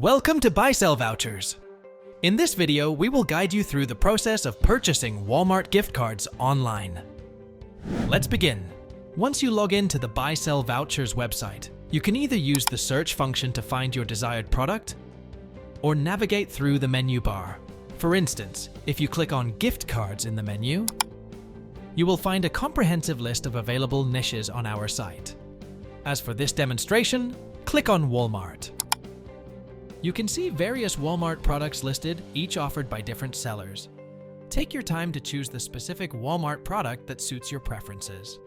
Welcome to Buy-Sell Vouchers. In this video, we will guide you through the process of purchasing Walmart gift cards online. Let's begin. Once you log in to the Buy-Sell Vouchers website, you can either use the search function to find your desired product or navigate through the menu bar. For instance, if you click on gift cards in the menu, you will find a comprehensive list of available niches on our site. As for this demonstration, click on Walmart. You can see various Walmart products listed, each offered by different sellers. Take your time to choose the specific Walmart product that suits your preferences.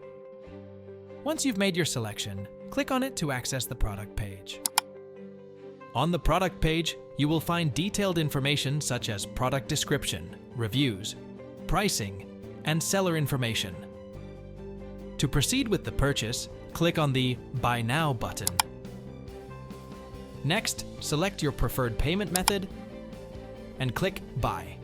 Once you've made your selection, click on it to access the product page. On the product page, you will find detailed information such as product description, reviews, pricing, and seller information. To proceed with the purchase, click on the Buy Now button. Next, select your preferred payment method and click Buy.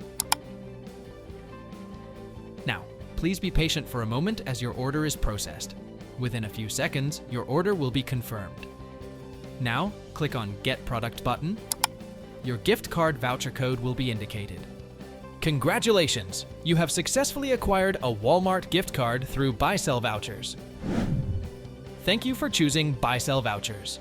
Now, please be patient for a moment as your order is processed. Within a few seconds, your order will be confirmed. Now, click on Get Product button. Your gift card voucher code will be indicated. Congratulations! You have successfully acquired a Walmart gift card through Buy-Sell Vouchers. Thank you for choosing Buy-Sell Vouchers.